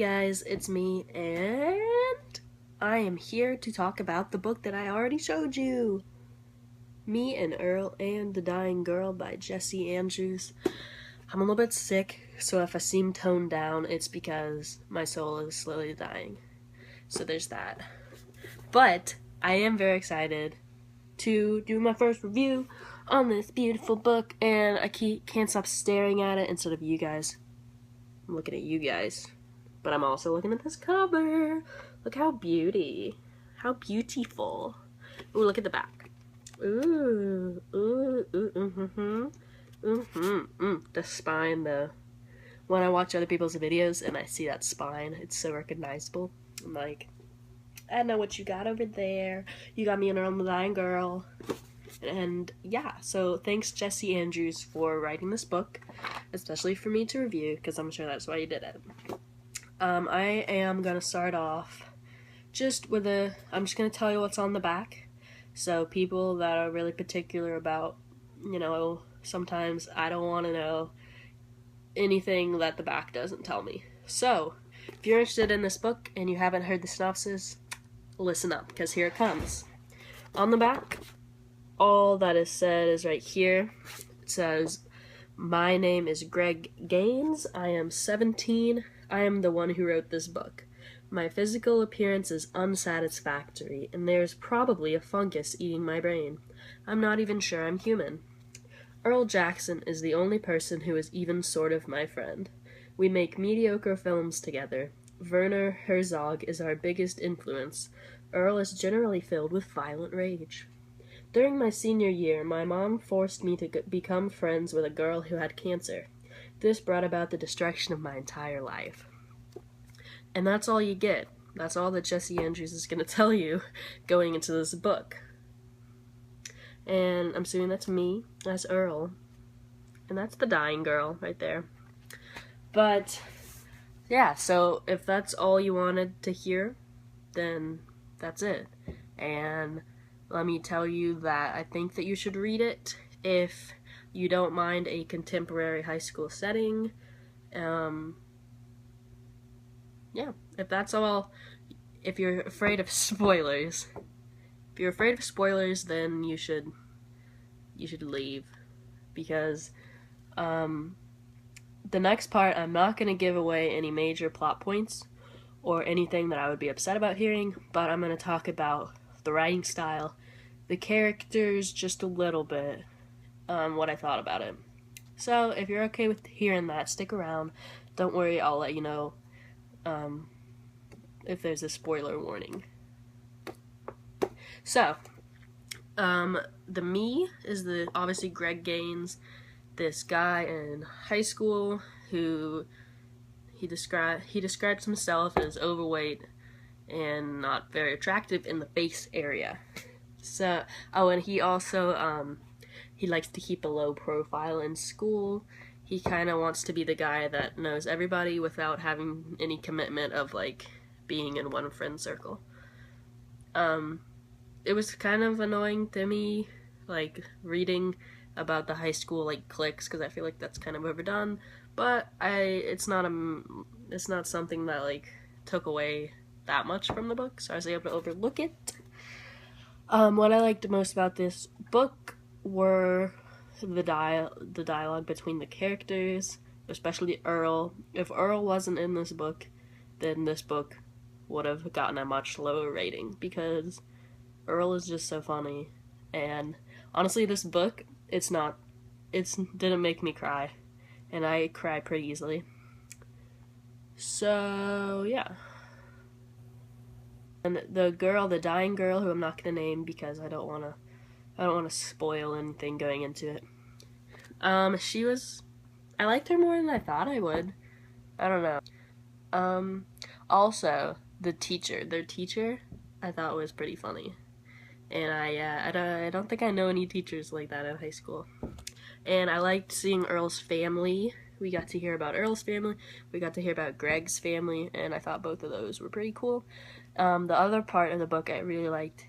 guys, it's me, and I am here to talk about the book that I already showed you. Me and Earl and the Dying Girl by Jesse Andrews. I'm a little bit sick, so if I seem toned down, it's because my soul is slowly dying. So there's that. But I am very excited to do my first review on this beautiful book, and I can't stop staring at it instead of you guys. I'm looking at you guys. But I'm also looking at this cover. Look how how beautiful. Ooh, look at the back. Ooh, the spine though. When I watch other people's videos and I see that spine, it's so recognizable. I'm like, I know what you got over there. You got me an Earl the Dying Girl. And yeah, so thanks Jesse Andrews for writing this book, especially for me to review, because I'm sure that's why you did it. I am going to start off just with I'm just going to tell you what's on the back. So people that are really particular about, sometimes I don't want to know anything that the back doesn't tell me. So, if you're interested in this book and you haven't heard the synopsis, listen up, because here it comes. On the back, all that is said is right here. It says, "My name is Greg Gaines. I am 17. I am the one who wrote this book. My physical appearance is unsatisfactory, and there's probably a fungus eating my brain. I'm not even sure I'm human. Earl Jackson is the only person who is even sort of my friend. We make mediocre films together. Werner Herzog is our biggest influence. Earl is generally filled with violent rage. During my senior year, my mom forced me to become friends with a girl who had cancer. This brought about the destruction of my entire life." And that's all you get. That's all that Jesse Andrews is going to tell you going into this book. And I'm assuming that's me, that's Earl, and that's the Dying Girl right there. But yeah, so if that's all you wanted to hear, then that's it. And let me tell you that I think that you should read it if you don't mind a contemporary high school setting. Yeah, if that's all, if you're afraid of spoilers, then you should leave, because the next part, I'm not going to give away any major plot points or anything that I would be upset about hearing, but I'm going to talk about the writing style, the characters just a little bit, what I thought about it. So if you're okay with hearing that, stick around. Don't worry, I'll let you know if there's a spoiler warning. So, the me is obviously Greg Gaines, this guy in high school who he describes himself as overweight and not very attractive in the face area. So, and he also he likes to keep a low profile in school. He kind of wants to be the guy that knows everybody without having any commitment of like being in one friend circle. It was kind of annoying to me, like, reading about the high school, like, cliques, because I feel like that's kind of overdone, but it's not something that, like, took away that much from the book, so I was able to overlook it. What I liked most about this book were the dialogue between the characters, especially Earl. If Earl wasn't in this book, then this book would have gotten a much lower rating, because Earl is just so funny. And honestly, this book, it didn't make me cry, and I cry pretty easily. So yeah. And the Dying Girl, who I'm not gonna name because I don't wanna spoil anything going into it. I liked her more than I thought I would. I don't know. Also, their teacher, I thought was pretty funny. And I don't think I know any teachers like that in high school. And I liked seeing Earl's family. We got to hear about Earl's family. We got to hear about Greg's family, and I thought both of those were pretty cool. The other part of the book I really liked,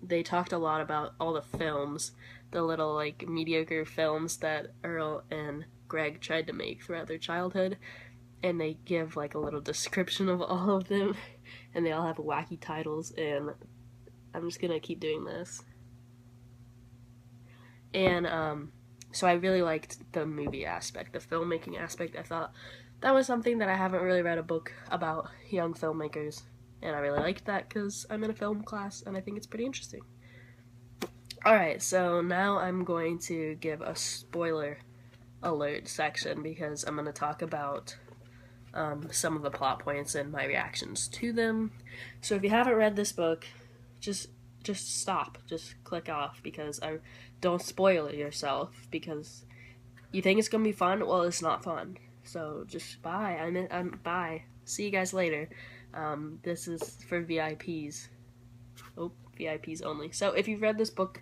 they talked a lot about all the films, the little, like, mediocre films that Earl and Greg tried to make throughout their childhood. and they give like a little description of all of them, and they all have wacky titles, and I'm just gonna keep doing this. And so I really liked the movie aspect, the filmmaking aspect. I thought that was something that I haven't really read a book about young filmmakers, and I really liked that because I'm in a film class and I think it's pretty interesting. Alright, so now I'm going to give a spoiler alert section because I'm going to talk about some of the plot points and my reactions to them. So if you haven't read this book, just stop, just click off, because I don't spoil it yourself, because you think it's gonna be fun. Well, it's not fun. So just bye. I'm bye. See you guys later. This is for VIPs. Oh, VIPs only. So if you've read this book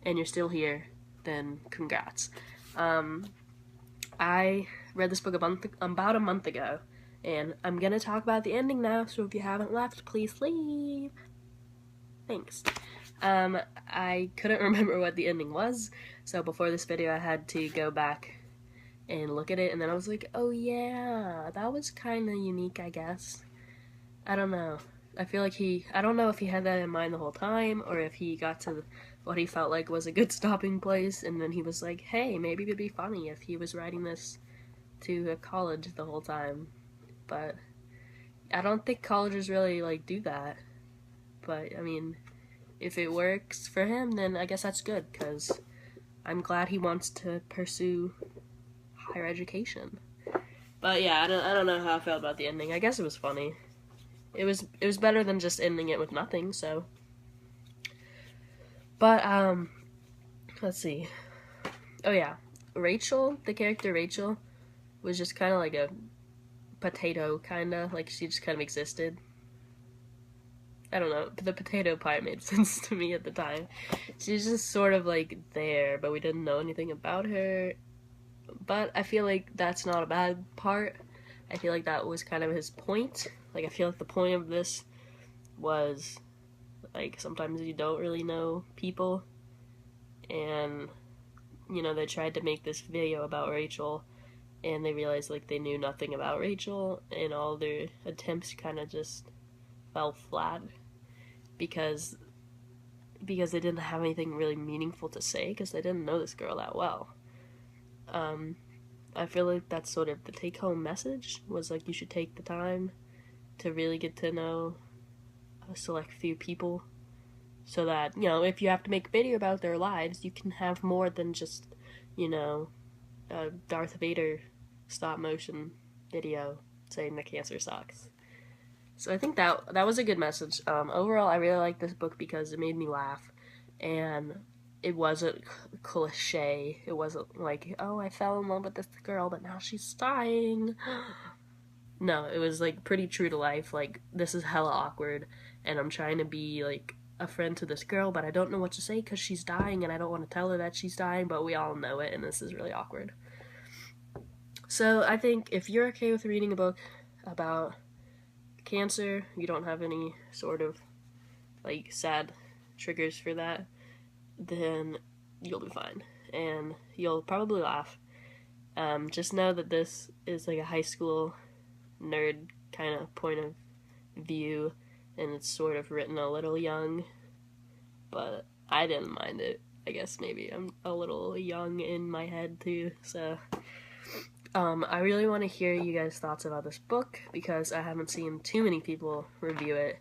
and you're still here, then congrats. I read this book about a month ago, and I'm gonna talk about the ending now. So if you haven't left, please leave. Thanks. I couldn't remember what the ending was, so before this video I had to go back and look at it, and then I was like, oh yeah, that was kind of unique, I guess. I don't know. I feel like I don't know if he had that in mind the whole time, or if he got to what he felt like was a good stopping place, and then he was like, hey, maybe it'd be funny if he was writing this to a college the whole time. But I don't think colleges really, like, do that. But, I mean, if it works for him, then I guess that's good, because I'm glad he wants to pursue higher education. But yeah, I don't know how I felt about the ending. I guess it was funny. It was better than just ending it with nothing, so. But, let's see. Oh yeah, Rachel, the character Rachel, was just kind of like a potato, kinda. Like, she just kind of existed. I don't know, the potato part made sense to me at the time. She's just sort of like there, but we didn't know anything about her. But I feel like that's not a bad part. I feel like that was kind of his point. Like, I feel like the point of this was, like, sometimes you don't really know people. And, you know, they tried to make this video about Rachel, and they realized, like, they knew nothing about Rachel, and all their attempts kind of just fell flat. Because they didn't have anything really meaningful to say, because they didn't know this girl that well. I feel like that's sort of the take-home message, was like, you should take the time to really get to know a select few people, so that, you know, if you have to make a video about their lives, you can have more than just, you know, a Darth Vader stop-motion video saying that cancer sucks. So I think that was a good message. Overall, I really like this book because it made me laugh, and it wasn't cliche. It wasn't like, oh, I fell in love with this girl, but now she's dying. No, it was like pretty true to life. Like, this is hella awkward, and I'm trying to be like a friend to this girl, but I don't know what to say because she's dying, and I don't want to tell her that she's dying, but we all know it, and this is really awkward. So I think if you're okay with reading a book about cancer, you don't have any sort of like sad triggers for that, then you'll be fine, and you'll probably laugh. Just know that this is like a high school nerd kind of point of view, and it's sort of written a little young, but I didn't mind it. I guess maybe I'm a little young in my head too, so I really want to hear you guys' thoughts about this book, because I haven't seen too many people review it.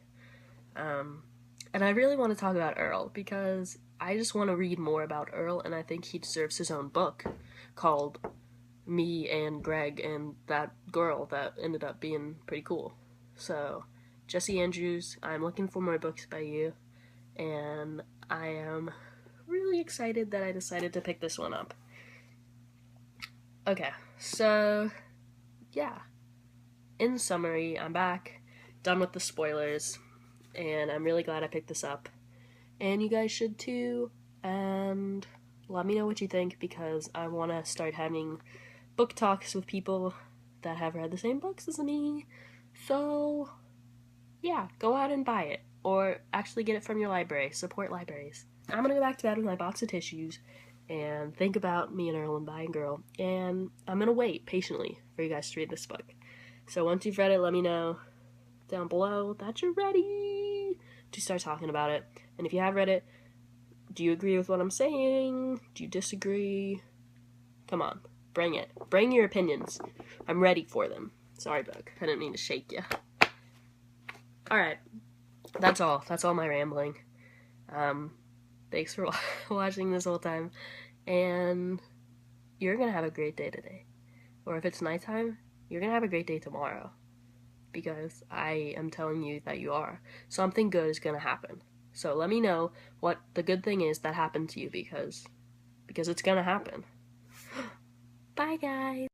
And I really want to talk about Earl, because I just want to read more about Earl, and I think he deserves his own book called Me and Greg and that girl that ended up being pretty cool. So, Jesse Andrews, I'm looking for more books by you, and I am really excited that I decided to pick this one up. Okay, so, yeah. In summary, I'm back, done with the spoilers, and I'm really glad I picked this up. And you guys should too, and let me know what you think, because I want to start having book talks with people that have read the same books as me. So, yeah, go out and buy it, or actually get it from your library. Support libraries. I'm gonna go back to bed with my box of tissues and think about Me and Earl and Buying Girl, and I'm gonna wait patiently for you guys to read this book. So once you've read it, let me know down below that you're ready to start talking about it. And if you have read it, do you agree with what I'm saying? Do you disagree? Come on, bring it. Bring your opinions. I'm ready for them. Sorry, Book. I didn't mean to shake you. Alright. That's all. That's all my rambling. Thanks for watching this whole time. And you're gonna have a great day today. Or if it's nighttime, you're gonna have a great day tomorrow. Because I am telling you that you are. Something good is gonna happen. So let me know what the good thing is that happened to you because it's gonna happen. Bye, guys.